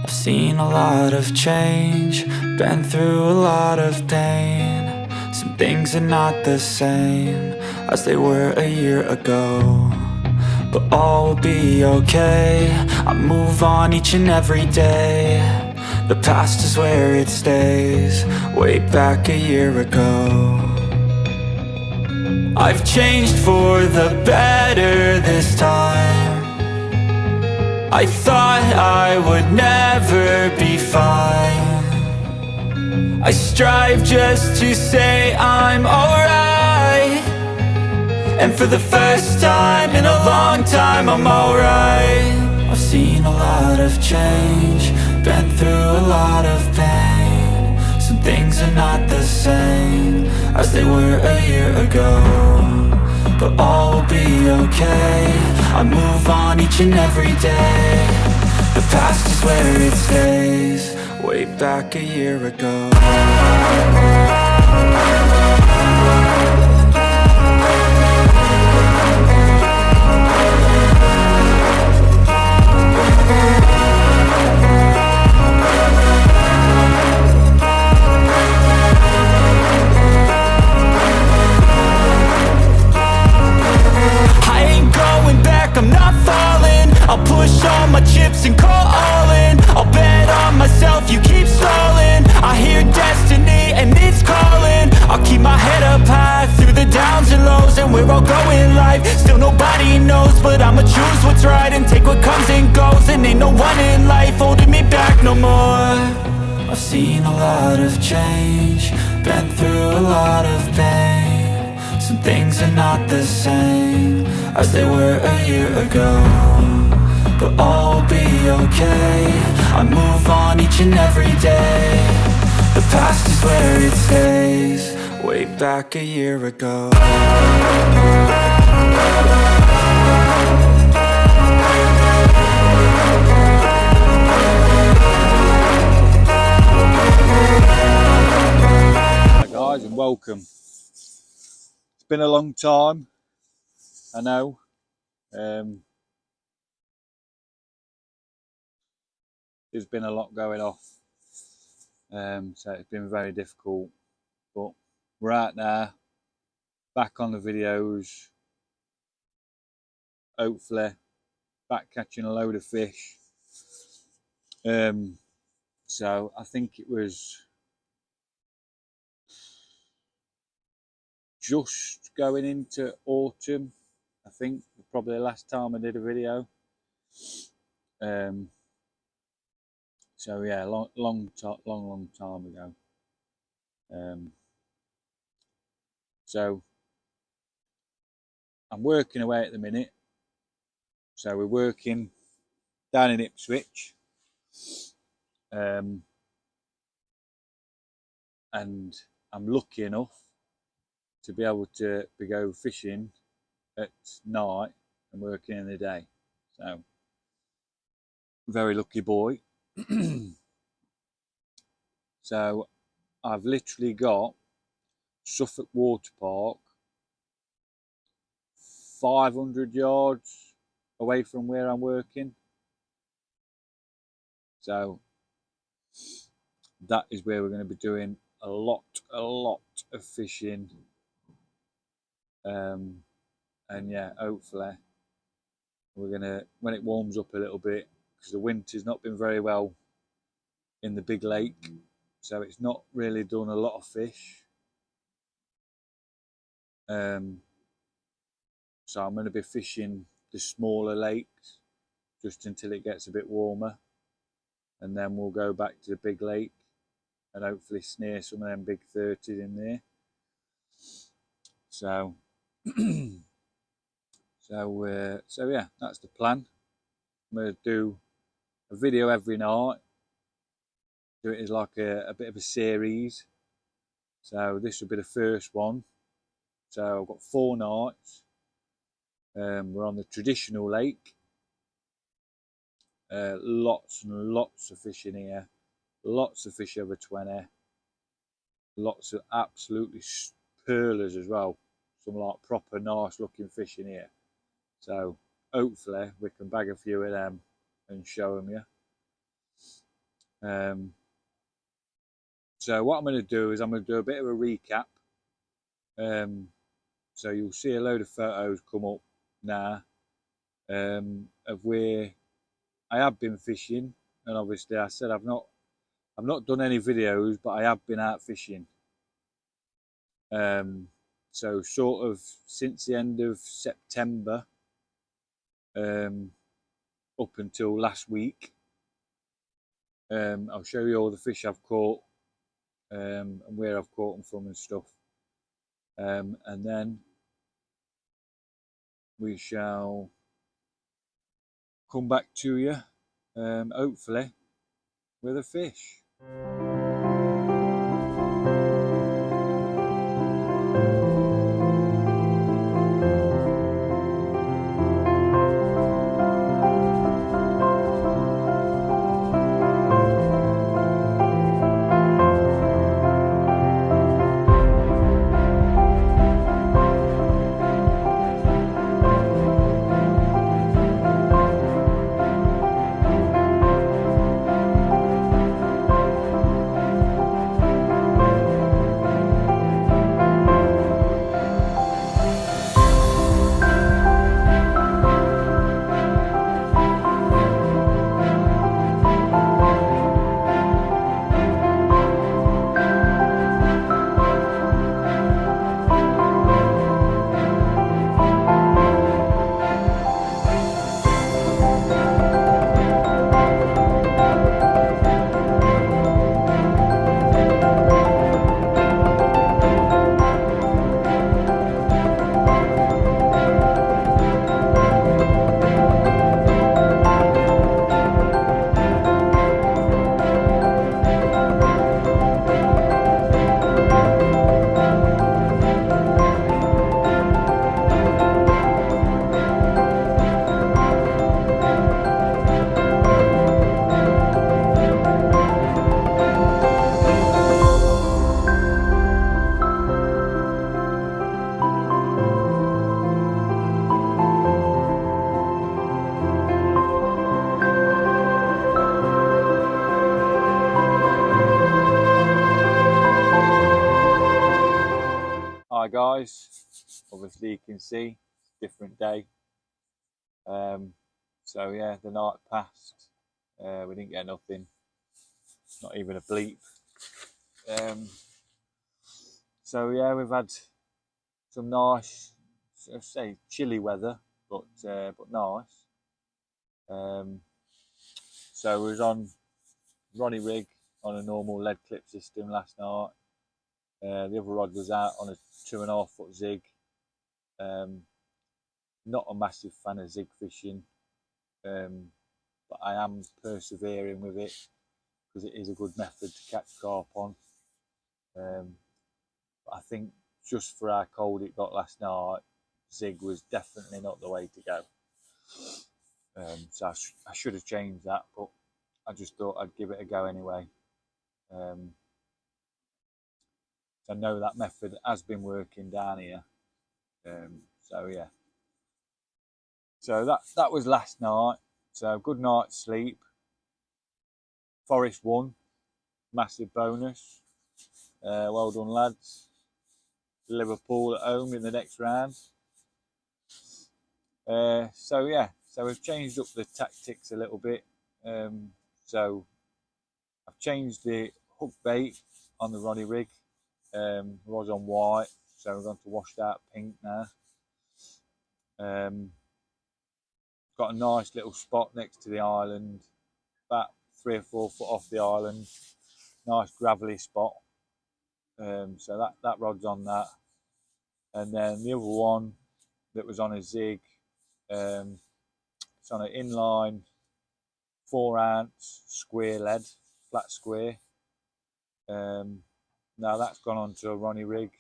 I've seen a lot of change, been through a lot of pain. Some things are not the same as they were a year ago, but all will be okay. I move on each and every day. The past is where it stays, way back a year ago. I've changed for the better this time. I thought I would never be fine. I strive just to say I'm alright, and for the first time in a long time I'm alright. I've seen a lot of change, been through a lot of pain. Some things are not the same as they were a year ago, but all will be okay. I move on each and every day. The past is where it stays, way back a year ago. I'm not falling, I'll push all my chips and call all in. I'll bet on myself, you keep stalling. I hear destiny and it's calling. I'll keep my head up high through the downs and lows, and we're all going life. Still nobody knows, but I'ma choose what's right and take what comes and goes. And ain't no one in life holding me back no more. I've seen a lot of change, been through a lot of pain. Some things are not the same as they were a year ago, but all will be okay. I move on each and every day. The past is where it stays, way back a year ago. Hi guys, and welcome. It's been a long time, I know. There's been a lot going off, so it's been very difficult, but we're out now, back on the videos, hopefully back catching a load of fish. So I think it was just going into autumn, I think, probably the last time I did a video. So yeah, long time ago. So I'm working away at the minute. So we're working down in Ipswich, and I'm lucky enough to be able to go fishing at night and working in the day. So very lucky boy. So I've literally got Suffolk Water Park 500 yards away from where I'm working. So that is where we're going to be doing a lot of fishing. And yeah, hopefully we're gonna, when it warms up a little bit, because the winter's not been very well in the big lake, so it's not really done a lot of fish. So I'm going to be fishing the smaller lakes just until it gets a bit warmer, and then we'll go back to the big lake and hopefully snare some of them big 30s in there. So so yeah, that's the plan. I'm going to do a video every night, do it as like a bit of a series. So this will be the first one. So I've got 4 nights. We're on the traditional lake. Lots and lots of fish in here. Lots of fish over 20. Lots of absolutely pearlers as well. Some like proper nice looking fish in here. So hopefully we can bag a few of them and show them you. So what I'm going to do is I'm going to do a bit of a recap. So you'll see a load of photos come up now of where I have been fishing, and obviously I said I've not done any videos, but I have been out fishing. So sort of since the end of September up until last week. I'll show you all the fish I've caught and where I've caught them from and stuff. And then we shall come back to you, hopefully, with a fish. Hi guys, obviously you can see, different day. So yeah, the night passed, we didn't get nothing, not even a bleep. So yeah, we've had some nice, I'd say chilly weather, but nice. So we was on Ronnie rig on a normal lead clip system last night. The other rod was out on a 2.5 foot zig. Not a massive fan of zig fishing, but I am persevering with it because it is a good method to catch carp on. But I think just for how cold it got last night, zig was definitely not the way to go. So I should have changed that, but I just thought I'd give it a go anyway. I know that method has been working down here. So yeah. So that was last night. So good night's sleep. Forest won. Massive bonus. Well done, lads. Liverpool at home in the next round. So yeah, so we've changed up the tactics a little bit. So I've changed the hook bait on the Ronnie rig. Was on white, so we're going to washed out pink now. Got a nice little spot next to the island, about 3 or 4 foot off the island. Nice gravelly spot. So that rod's on that. And then the other one that was on a zig, it's on an inline 4 ounce square lead, flat square. Now that's gone onto a Ronnie rig,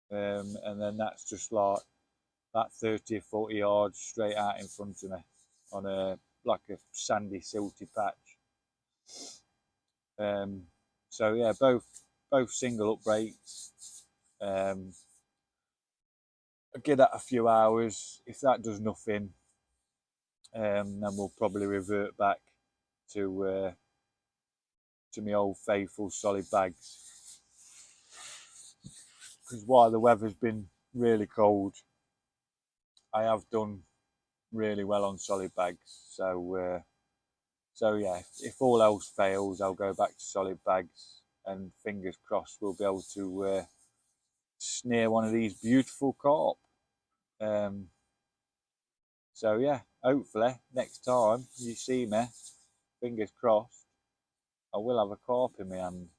and then that's just like that 30 or 40 yards straight out in front of me on a like a sandy silty patch. So yeah, both single up breaks. I'll give that a few hours. If that does nothing, then we'll probably revert back to to my old faithful solid bags. Because while the weather's been really cold, I have done really well on solid bags. So yeah, if all else fails, I'll go back to solid bags, and fingers crossed we'll be able to snare one of these beautiful carp. So yeah, hopefully next time you see me, fingers crossed, I will have a carp in my hand.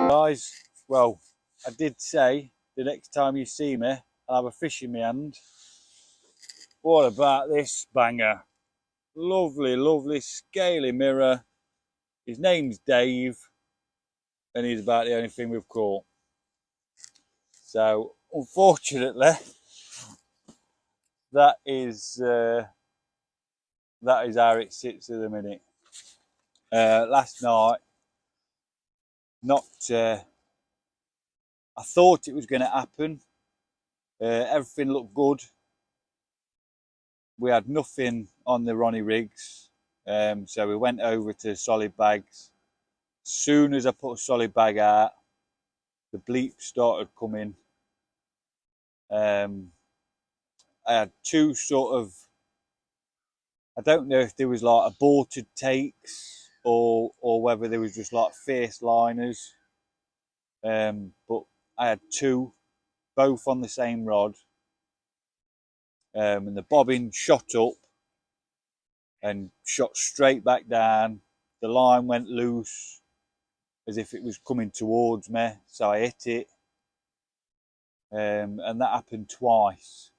Guys, well, I did say the next time you see me, I'll have a fish in my hand. What about this banger? Lovely, lovely scaly mirror. His name's Dave, and he's about the only thing we've caught. So, unfortunately, that is how it sits at the minute. Last night, not. I thought it was going to happen. Everything looked good. We had nothing on the Ronnie rigs, so we went over to solid bags. As soon as I put a solid bag out, the bleep started coming. I had two sort of, I don't know if there was like aborted takes or whether there was just like fierce liners, but I had two, both on the same rod, and the bobbin shot up and shot straight back down. The line went loose as if it was coming towards me, so I hit it, and that happened twice,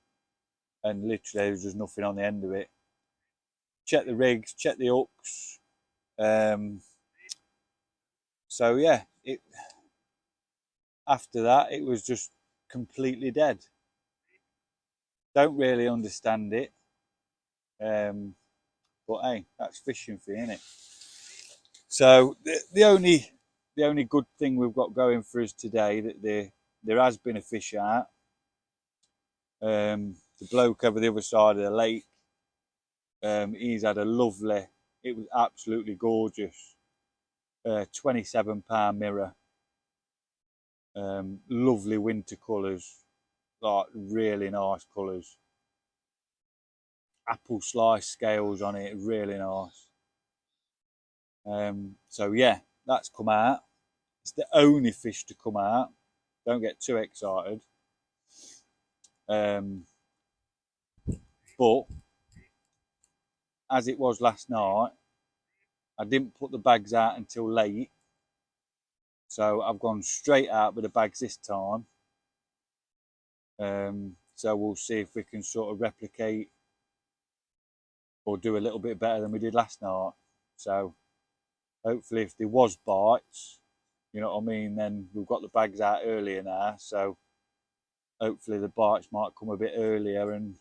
and literally there was just nothing on the end of it. Check the rigs, check the hooks, so yeah, after that it was just completely dead. Don't really understand it, but hey, that's fishing for you, innit? So the only good thing we've got going for us today, that there has been a fish out. The bloke over the other side of the lake, he's had a lovely, it was absolutely gorgeous, 27-pound mirror, lovely winter colours, like really nice colours, apple slice scales on it, really nice. So yeah, that's come out. It's the only fish to come out. Don't get too excited. But as it was last night, I didn't put the bags out until late. So I've gone straight out with the bags this time. So we'll see if we can sort of replicate or do a little bit better than we did last night. So hopefully if there was bites, you know what I mean, then we've got the bags out earlier now. So hopefully the bites might come a bit earlier and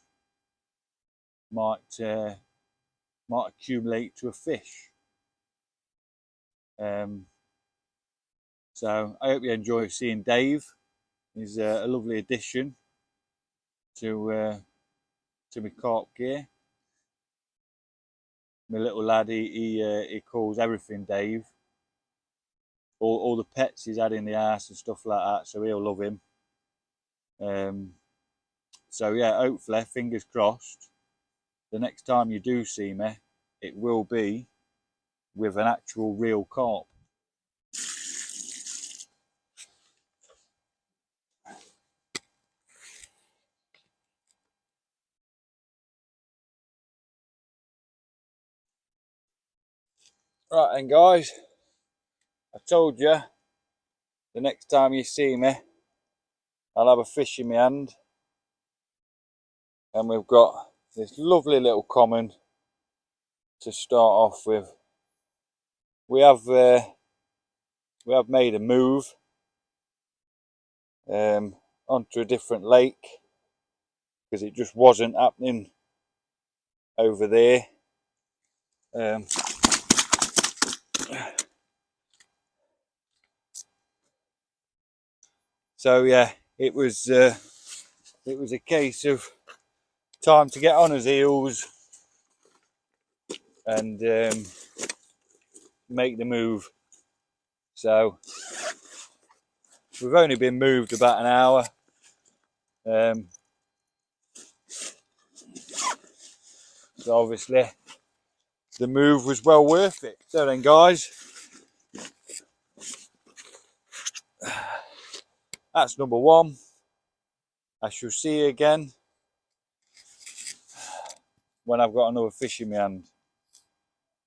might accumulate to a fish. So I hope you enjoy seeing Dave. He's a lovely addition to my carp gear. My little lad, he calls everything Dave. All the pets he's had in the house and stuff like that, so he'll love him. So yeah, hopefully, fingers crossed, the next time you do see me, it will be with an actual real carp. Right then, guys, I told you the next time you see me, I'll have a fish in my hand, and we've got this lovely little common to start off with. We have we have made a move onto a different lake because it just wasn't happening over there. So yeah, it was a case of time to get on his heels and make the move. So we've only been moved about an hour. So obviously the move was well worth it. So then guys, that's number one. I shall see you again when I've got another fish in my hand.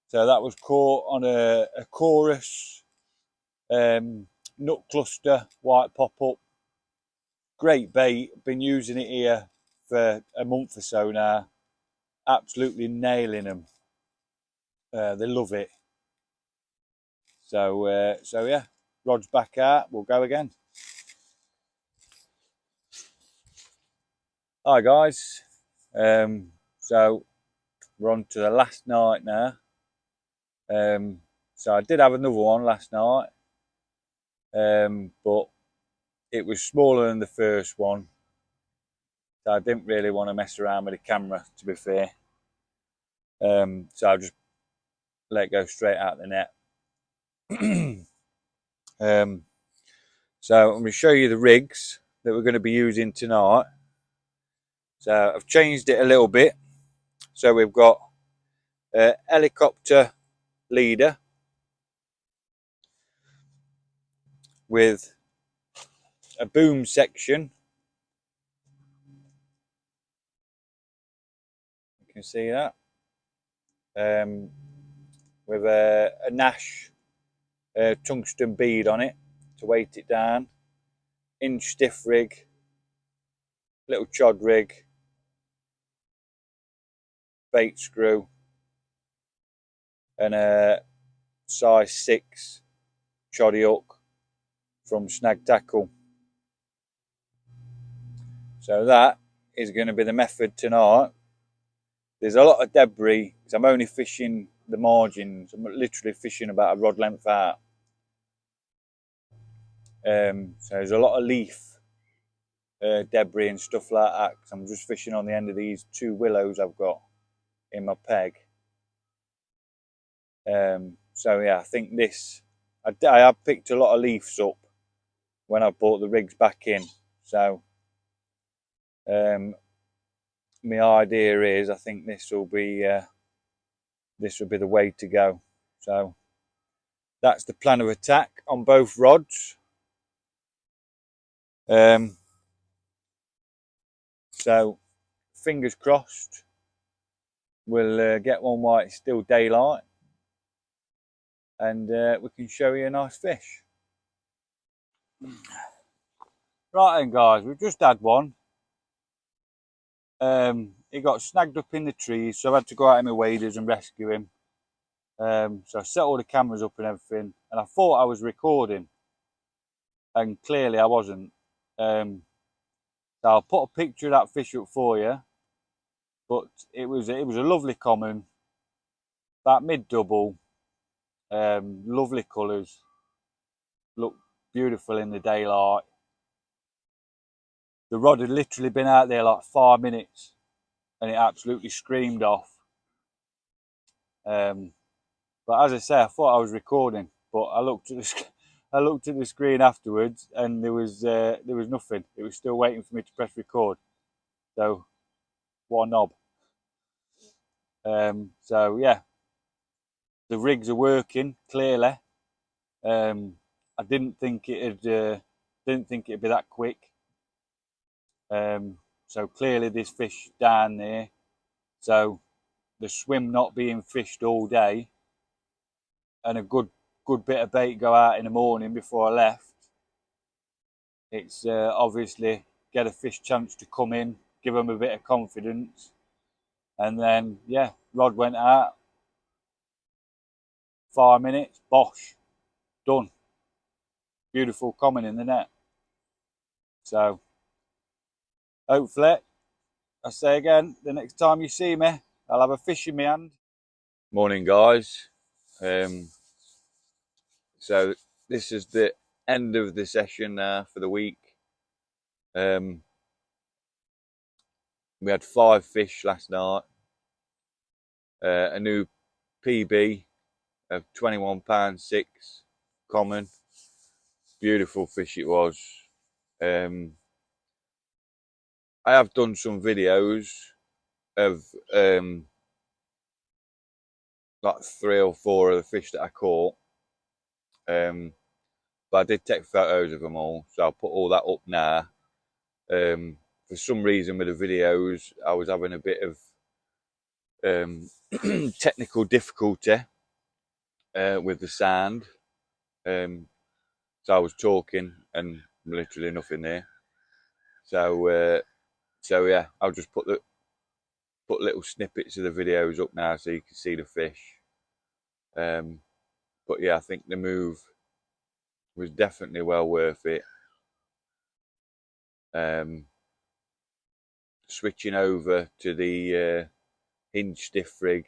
So that was caught on a chorus nut cluster white pop-up. Great bait, been using it here for a month or so now. Absolutely nailing them. They love it. So yeah, rod's back out, we'll go again. Hi guys, so we're on to the last night now. So I did have another one last night, but it was smaller than the first one. So I didn't really want to mess around with the camera, to be fair. So I just let it go straight out the net. So I'm going to show you the rigs that we're going to be using tonight. So I've changed it a little bit. So we've got a helicopter leader with a boom section. You can see that. With a Nash tungsten bead on it to weight it down. Inch stiff rig, little chod rig, bait screw, and a size 6 choddy hook from Snag Tackle. So that is going to be the method tonight. There's a lot of debris because I'm only fishing the margins. I'm literally fishing about a rod length out. So there's a lot of leaf debris and stuff like that because I'm just fishing on the end of these 2 willows I've got in my peg. So yeah, I think this, I have picked a lot of leaves up when I brought the rigs back in. So my idea is I think this will be the way to go. So that's the plan of attack on both rods. So fingers crossed we'll get one while it's still daylight and we can show you a nice fish. Right then guys, we've just had one. He got snagged up in the trees, so I had to go out in my waders and rescue him. So I set all the cameras up and everything, and I thought I was recording, and clearly I wasn't. So I'll put a picture of that fish up for you. But it was a lovely common, about mid-double, lovely colours, looked beautiful in the daylight. The rod had literally been out there like 5 minutes, and it absolutely screamed off. But as I say, I thought I was recording, but I looked at the screen afterwards, and there was nothing. It was still waiting for me to press record. So what a knob. So yeah, the rigs are working clearly. I didn't think it'd be that quick. So clearly this fish down there. So the swim not being fished all day, and a good bit of bait go out in the morning before I left. It's obviously get a fish chance to come in, give them a bit of confidence, and then yeah, rod went out. 5 minutes, bosh, done. beautiful common in the net. So hopefully, I say again, the next time you see me, I'll have a fish in my hand. Morning, guys. So this is the end of the session for the week. We had 5 fish last night. A new PB of £21.6 common. Beautiful fish it was. I have done some videos of like 3 or 4 of the fish that I caught. But I did take photos of them all, so I'll put all that up now. For some reason with the videos, I was having a bit of technical difficulty with the sound. So I was talking and literally nothing there. So yeah, I'll just put little snippets of the videos up now so you can see the fish. But yeah, I think the move was definitely well worth it. Switching over to the hinge stiff rig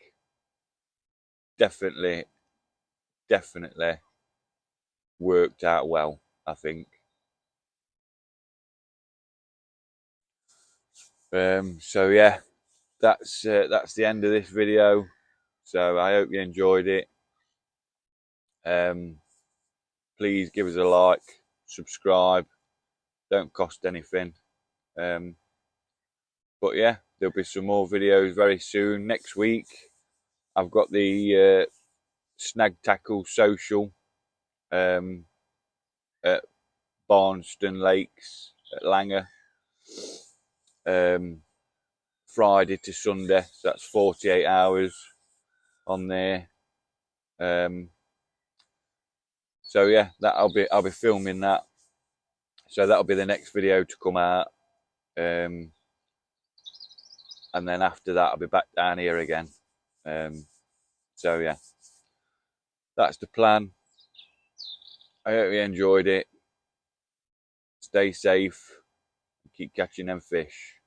definitely worked out well, I think. So yeah, that's the end of this video. So I hope you enjoyed it. Please give us a like, subscribe. Don't cost anything. But yeah, there'll be some more videos very soon. Next week, I've got the Snag Tackle Social at Barnston Lakes at Langer. Friday to Sunday, so that's 48 hours on there. So yeah, that I'll be filming that. So that'll be the next video to come out. And then after that, I'll be back down here again. So yeah, that's the plan. I hope you enjoyed it. Stay safe. Keep catching them fish.